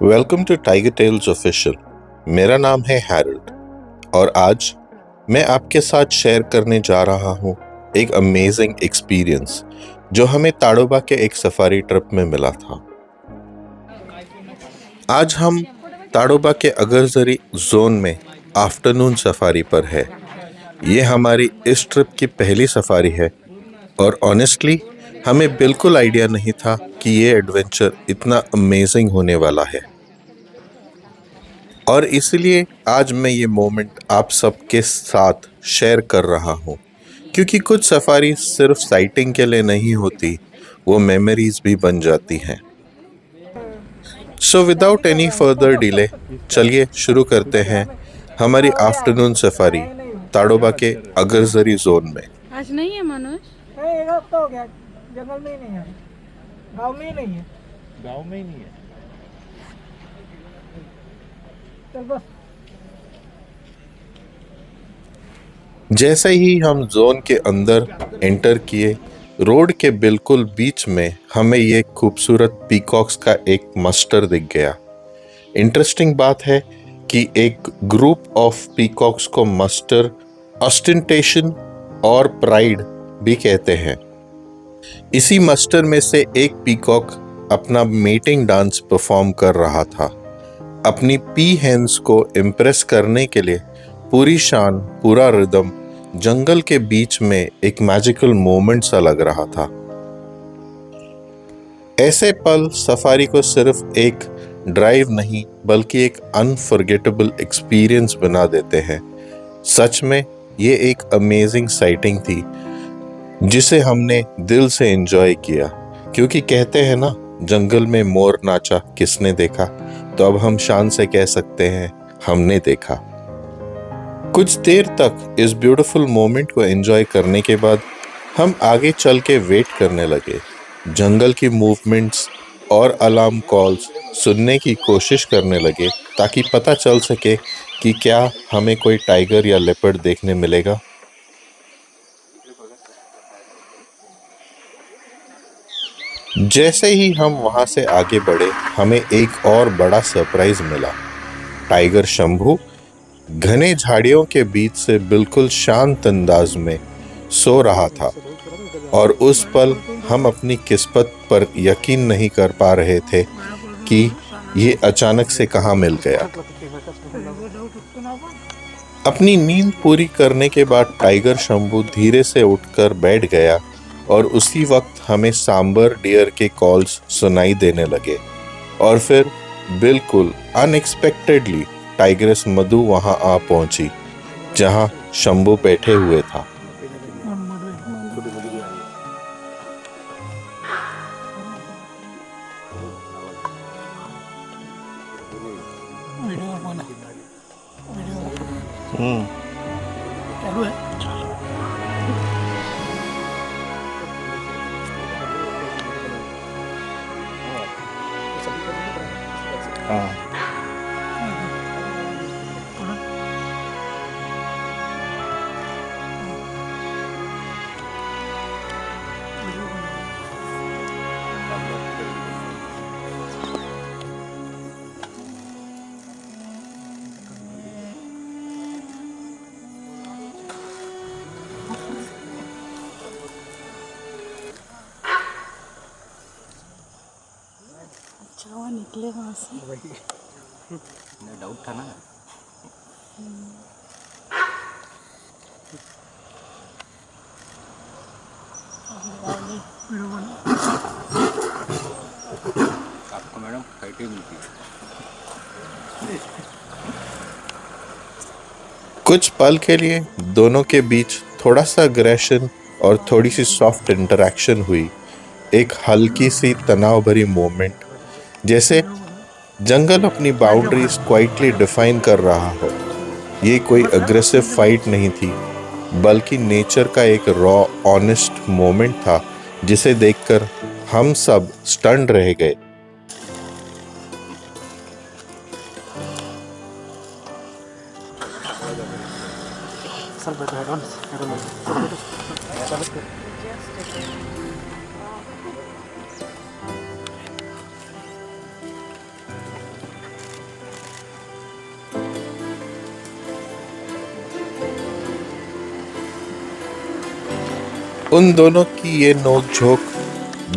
Welcome to tiger tales official. मेरा नाम है हैरल्ड और आज मैं आपके साथ शेयर करने जा रहा हूँ एक अमेजिंग एक्सपीरियंस जो हमें ताडोबा के एक सफारी ट्रिप में मिला था। आज हम ताडोबा के अगरजरी जोन में आफ्टरनून सफारी पर है। ये हमारी इस ट्रिप की पहली सफारी है और ऑनेस्टली हमें बिल्कुल आइडिया नहीं था कि ये एडवेंचर इतना अमेजिंग होने वाला है। और इसलिए आज मैं ये मोमेंट आप सबके साथ शेयर कर रहा हूँ, क्योंकि कुछ सफारी सिर्फ साइटिंग के लिए नहीं होती, वो मेमोरीज भी बन जाती हैं। So without any further delay चलिए शुरू करते हैं हमारी आफ्टरनून सफारी ताडोबा के अगरजरी जोन में। आज नहीं है मनोज? नहीं, एक हफ्ता हो गया जंगल में ही नहीं है, गांव में ही नहीं है। गांव में ही नहीं है। चल बस। जैसे ही हम जोन के अंदर एंटर किए, रोड के बिल्कुल बीच में हमें ये खूबसूरत पीकॉक्स का एक मस्टर दिख गया। इंटरेस्टिंग बात है कि एक ग्रुप ऑफ पीकॉक्स को मस्टर, ऑस्टेंटेशन और प्राइड भी कहते हैं। इसी मस्टर में से एक पीकॉक अपना मेटिंग डांस परफॉर्म कर रहा था। अपनी पी हेन्स को इम्प्रेस करने के लिए पूरी शान, पूरा रिदम जंगल के बीच में एक मैजिकल मोमेंट सा लग रहा था। ऐसे पल सफारी को सिर्फ एक ड्राइव नहीं बल्कि एक अनफॉरगेटेबल एक्सपीरियंस बना देते हैं। सच में ये एक अमेजिंग साइटिंग थी जिसे हमने दिल से एंजॉय किया, क्योंकि कहते हैं ना, जंगल में मोर नाचा किसने देखा, तो अब हम शान से कह सकते हैं हमने देखा। कुछ देर तक इस ब्यूटीफुल मोमेंट को एंजॉय करने के बाद हम आगे चल के वेट करने लगे। जंगल की मूवमेंट्स और अलार्म कॉल्स सुनने की कोशिश करने लगे ताकि पता चल सके कि क्या हमें कोई टाइगर या लेपर्ड देखने मिलेगा। जैसे ही हम वहां से आगे बढ़े, हमें एक और बड़ा सरप्राइज मिला। टाइगर शंभू घने झाड़ियों के बीच से बिल्कुल शांत अंदाज में सो रहा था और उस पल हम अपनी किस्मत पर यकीन नहीं कर पा रहे थे कि ये अचानक से कहाँ मिल गया। अपनी नींद पूरी करने के बाद टाइगर शंभू धीरे से उठकर बैठ गया और उसी वक्त हमें सांबर डियर के कॉल्स सुनाई देने लगे। और फिर बिल्कुल अनएक्सपेक्टेडली टाइग्रेस मधु वहां आ पहुंची जहां शंभू बैठे हुए था। चालू है। अच्छा वो निकले वहाँ से। डाउट था ना। आपको मैडम फाइट ही मिलती है। कुछ पल के लिए दोनों के बीच थोड़ा सा अग्रेशन और थोड़ी सी सॉफ्ट इंटरेक्शन हुई। एक हल्की सी तनाव भरी मोमेंट, जैसे जंगल अपनी बाउंड्रीज क्वाइटली डिफाइन कर रहा हो। ये कोई अग्रेसिव फाइट नहीं थी, बल्कि नेचर का एक रॉ ऑनेस्ट मोमेंट था जिसे देखकर हम सब स्टन्ड रह गए। उन दोनों की ये नोक-झोंक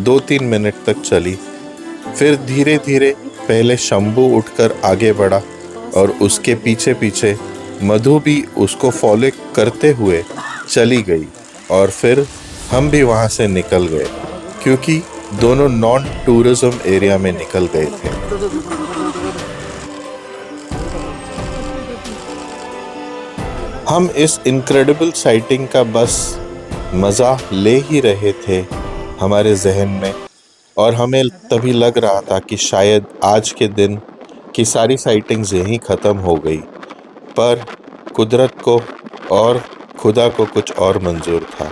2-3 मिनट तक चली। फिर धीरे-धीरे पहले शंभू उठकर आगे बढ़ा और उसके पीछे-पीछे मधु भी उसको फॉलो करते हुए चली गई और फिर हम भी वहाँ से निकल गए क्योंकि दोनों नॉन टूरिज्म एरिया में निकल गए थे। हम इस इनक्रेडिबल साइटिंग का बस मज़ा ले ही रहे थे हमारे जहन में, और हमें तभी लग रहा था कि शायद आज के दिन की सारी साइटिंग्स यहीं ख़त्म हो गई, पर कुदरत को और खुदा को कुछ और मंजूर था।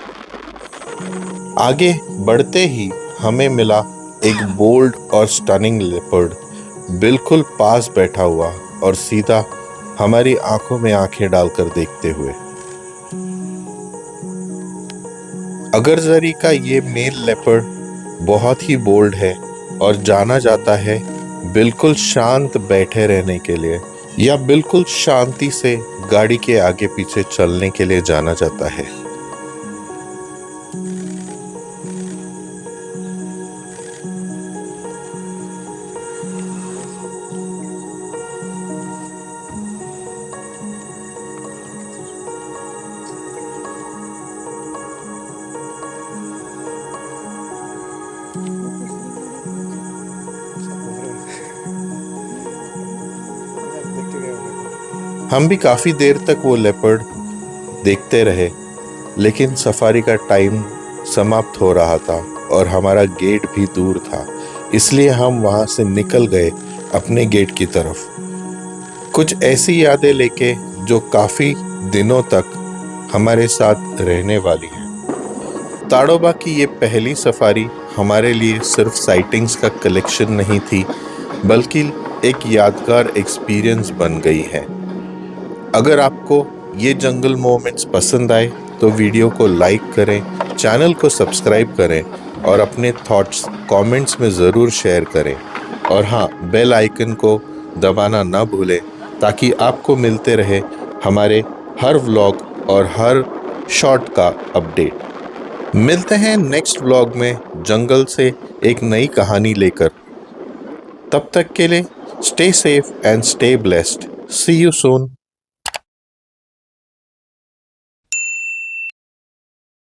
आगे बढ़ते ही हमें मिला एक बोल्ड और स्टनिंग लेपर्ड बिल्कुल पास बैठा हुआ और सीधा हमारी आंखों में आंखें डालकर देखते हुए। अगरजरी का ये मेल लेपर्ड बहुत ही बोल्ड है और जाना जाता है बिल्कुल शांत बैठे रहने के लिए या बिल्कुल शांति से गाड़ी के आगे पीछे चलने के लिए जाना जाता है। हम भी काफ़ी देर तक वो लेपर्ड देखते रहे, लेकिन सफारी का टाइम समाप्त हो रहा था और हमारा गेट भी दूर था, इसलिए हम वहाँ से निकल गए अपने गेट की तरफ, कुछ ऐसी यादें लेके जो काफ़ी दिनों तक हमारे साथ रहने वाली हैं। ताड़ोबा की ये पहली सफारी हमारे लिए सिर्फ साइटिंग्स का कलेक्शन नहीं थी, बल्कि एक यादगार एक्सपीरियंस बन गई है। अगर आपको ये जंगल मोमेंट्स पसंद आए तो वीडियो को लाइक करें, चैनल को सब्सक्राइब करें और अपने थॉट्स कमेंट्स में ज़रूर शेयर करें। और हाँ, बेल आइकन को दबाना ना भूलें ताकि आपको मिलते रहे हमारे हर व्लॉग और हर शॉट का अपडेट। मिलते हैं नेक्स्ट व्लॉग में जंगल से एक नई कहानी लेकर। तब तक के लिए stay safe and stay blessed. See you soon.